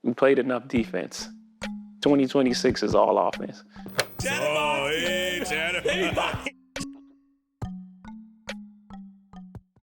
We played enough defense. 2026 is all offense.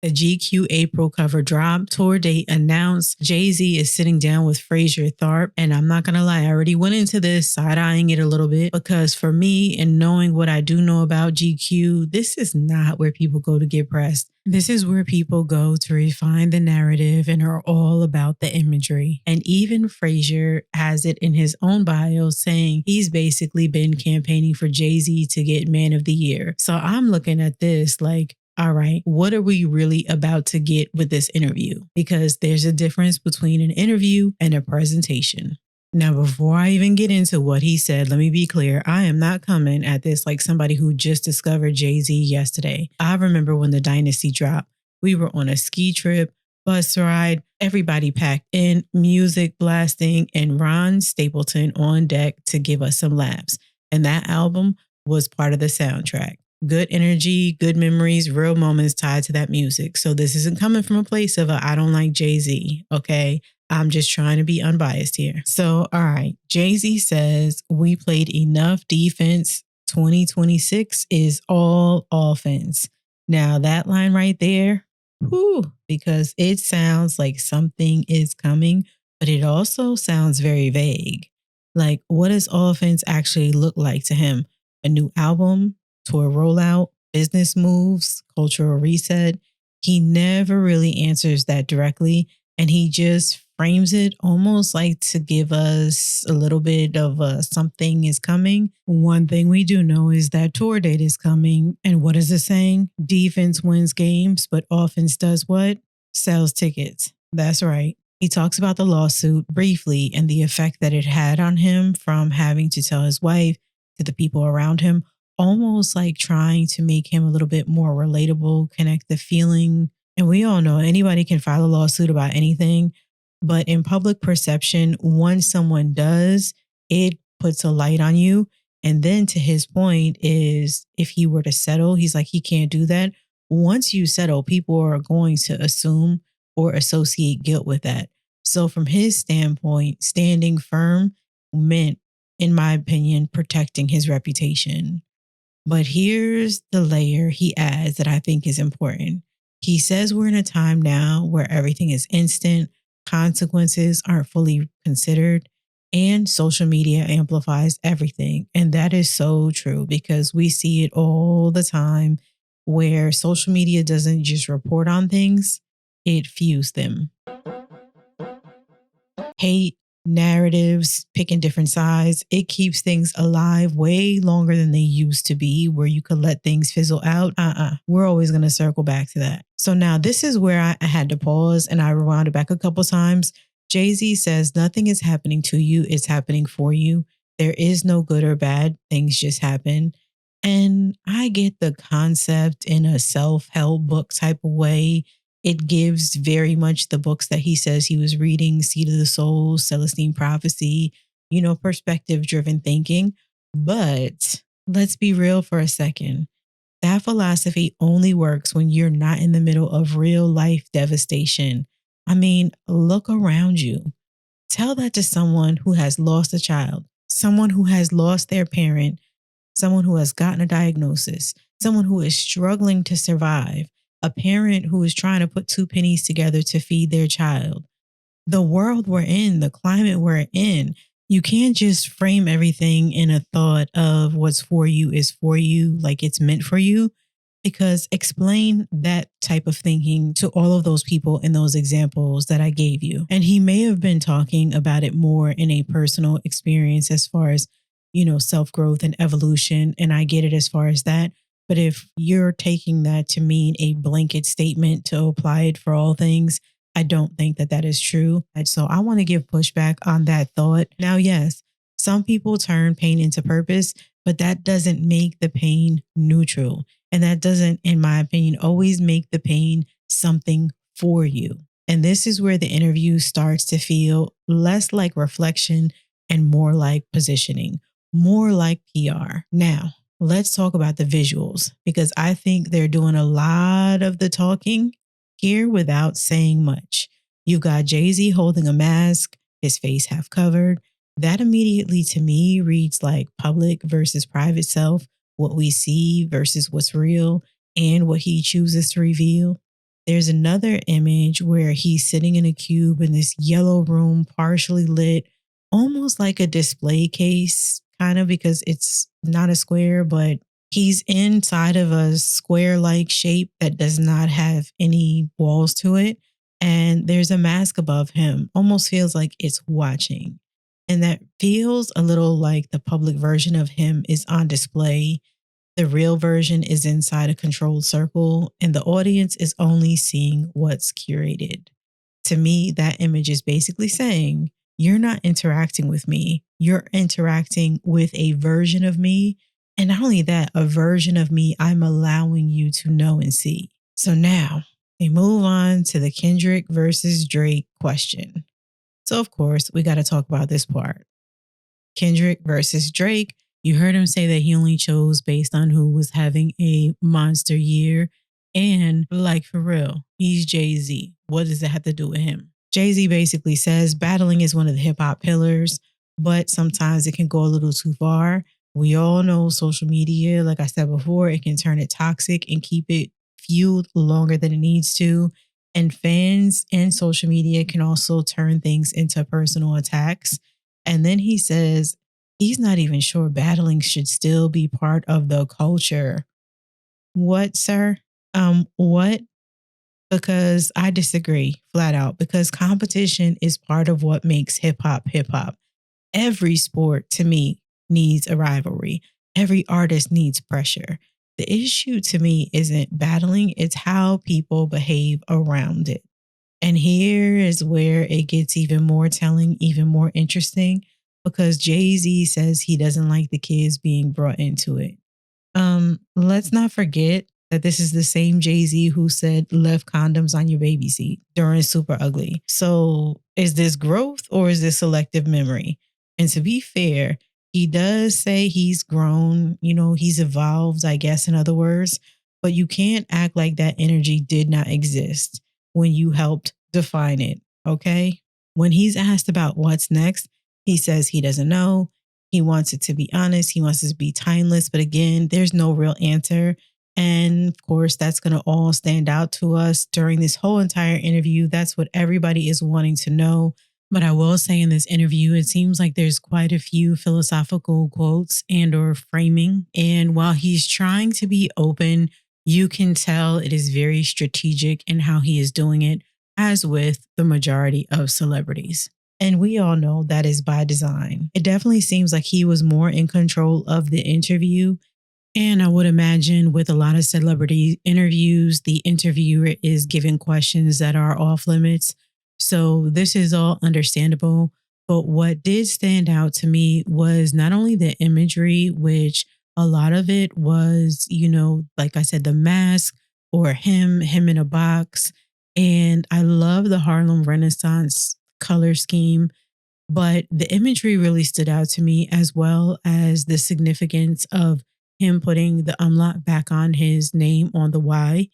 The GQ April cover drop, tour date announced. Jay-Z is sitting down with Fraser Tharp. And I'm not going to lie, I already went into this side-eyeing it a little bit because for me and knowing what I do know about GQ, this is not where people go to get pressed. This is where people go to refine the narrative and are all about the imagery. And even Fraser has it in his own bio saying he's basically been campaigning for Jay-Z to get Man of the Year. So I'm looking at this like, all right, what are we really about to get with this interview? Because there's a difference between an interview and a presentation. Now, before I even get into what he said, let me be clear. I am not coming at this like somebody who just discovered Jay-Z yesterday. I remember when the Dynasty dropped. We were on a ski trip, bus ride, everybody packed in, music blasting, and Ron Stapleton on deck to give us some laughs. And that album was part of the soundtrack. Good energy, good memories, real moments tied to that music. So this isn't coming from a place of I don't like Jay-Z, okay? I'm just trying to be unbiased here. So, all right, Jay-Z says we played enough defense. 2026 is all offense. Now that line right there, because it sounds like something is coming, but it also sounds very vague. Like, what does offense actually look like to him? A new album? Tour rollout, business moves, cultural reset. He never really answers that directly, and he just frames it almost like to give us a little bit of something is coming. One thing we do know is that tour date is coming, and what is the saying? Defense wins games, but offense does what? Sells tickets. That's right. He talks about the lawsuit briefly and the effect that it had on him from having to tell his wife to the people around him, almost like trying to make him a little bit more relatable, connect the feeling. And we all know anybody can file a lawsuit about anything, but in public perception, once someone does, it puts a light on you. And then to his point is if he were to settle, he's like, he can't do that. Once you settle, people are going to assume or associate guilt with that. So from his standpoint, standing firm meant, in my opinion, protecting his reputation. But here's the layer he adds that I think is important. He says we're in a time now where everything is instant, consequences aren't fully considered, and social media amplifies everything. And that is so true because we see it all the time where social media doesn't just report on things, it fuels them. Hate, narratives, picking different sides, it keeps things alive way longer than they used to be, where you could let things fizzle out. We're always going to circle back to that. So now this is where I had to pause and I rewound it back a couple times. Jay-Z says nothing is happening to you, it's happening for you. There is no good or bad, things just happen. And I get the concept in a self-help book type of way. It gives very much the books that he says he was reading, Seed of the Soul, Celestine Prophecy, perspective-driven thinking. But let's be real for a second. That philosophy only works when you're not in the middle of real life devastation. I mean, look around you. Tell that to someone who has lost a child, someone who has lost their parent, someone who has gotten a diagnosis, someone who is struggling to survive, a parent who is trying to put two pennies together to feed their child. The world we're in, the climate we're in, you can't just frame everything in a thought of what's for you is for you, like it's meant for you, because explain that type of thinking to all of those people in those examples that I gave you. And he may have been talking about it more in a personal experience as far as, self-growth and evolution. And I get it as far as that. But if you're taking that to mean a blanket statement to apply it for all things, I don't think that is true. And so I want to give pushback on that thought. Now, yes, some people turn pain into purpose, but that doesn't make the pain neutral. And that doesn't, in my opinion, always make the pain something for you. And this is where the interview starts to feel less like reflection and more like positioning, more like PR. Now, let's talk about the visuals, because I think they're doing a lot of the talking here without saying much. You've got Jay-Z holding a mask. his face half covered. That immediately to me reads like public versus private self, what we see versus what's real, and what he chooses to reveal. There's another image where he's sitting in a cube in this yellow room, partially lit, almost like a display case, kind of, because it's not a square, but he's inside of a square like shape that does not have any walls to it. And there's a mask above him, almost feels like it's watching. And that feels a little like the public version of him is on display. The real version is inside a controlled circle, and the audience is only seeing what's curated. To me, that image is basically saying, you're not interacting with me. You're interacting with a version of me. And not only that, a version of me I'm allowing you to know and see. So now they move on to the Kendrick versus Drake question. So, of course, we got to talk about this part. Kendrick versus Drake. You heard him say that he only chose based on who was having a monster year. And like for real, he's Jay-Z. What does that have to do with him? Jay-Z basically says battling is one of the hip hop pillars, but sometimes it can go a little too far. We all know social media, like I said before, it can turn it toxic and keep it fueled longer than it needs to. And fans and social media can also turn things into personal attacks. And then he says he's not even sure battling should still be part of the culture. What, sir? What? Because I disagree flat out, because competition is part of what makes hip hop hip hop. Every sport to me needs a rivalry. Every artist needs pressure. The issue to me isn't battling, it's how people behave around it. And here is where it gets even more telling, even more interesting, because Jay-Z says he doesn't like the kids being brought into it. Let's not forget that this is the same Jay-Z who said left condoms on your baby seat during Super Ugly. So is this growth or is this selective memory? And to be fair, he does say he's grown, he's evolved, I guess, in other words, but you can't act like that energy did not exist when you helped define it, okay? When he's asked about what's next, he says he doesn't know. He wants it to be honest. He wants it to be timeless. But again, there's no real answer. And of course, that's going to all stand out to us during this whole entire interview. That's what everybody is wanting to know. But I will say in this interview, it seems like there's quite a few philosophical quotes and or framing. And while he's trying to be open, you can tell it is very strategic in how he is doing it, as with the majority of celebrities. And we all know that is by design. It definitely seems like he was more in control of the interview. And I would imagine with a lot of celebrity interviews, the interviewer is given questions that are off limits. So this is all understandable. But what did stand out to me was not only the imagery, which a lot of it was, like I said, the mask or him in a box. And I love the Harlem Renaissance color scheme. But the imagery really stood out to me, as well as the significance of him putting the umlaut back on his name on the Y.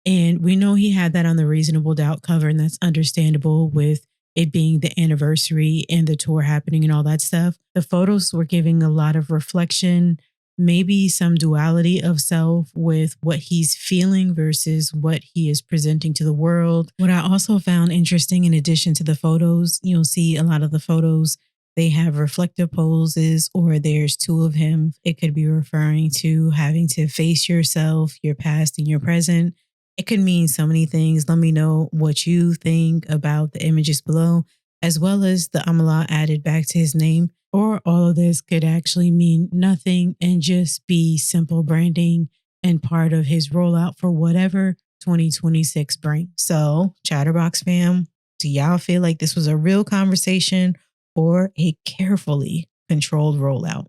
And we know he had that on the Reasonable Doubt cover, and that's understandable with it being the anniversary and the tour happening and all that stuff. The photos were giving a lot of reflection, maybe some duality of self with what he's feeling versus what he is presenting to the world. What I also found interesting, in addition to the photos, you'll see a lot of the photos, they have reflective poses, or there's two of him. It could be referring to having to face yourself, your past and your present. It could mean so many things. Let me know what you think about the images below, as well as the umlaut added back to his name. Or all of this could actually mean nothing and just be simple branding and part of his rollout for whatever 2026 brings. So, Chatterboxx fam, do y'all feel like this was a real conversation or a carefully controlled rollout?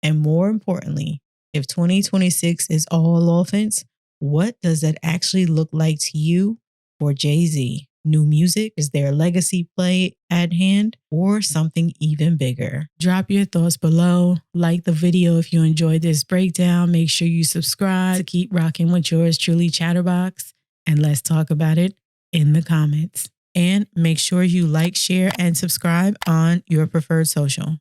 And more importantly, if 2026 is all offense, what does that actually look like to you for Jay-Z? New music? Is there a legacy play at hand, or something even bigger? Drop your thoughts below. Like the video if you enjoyed this breakdown. Make sure you subscribe to keep rocking with yours truly, Chatterboxx. And let's talk about it in the comments. And make sure you like, share, and subscribe on your preferred social.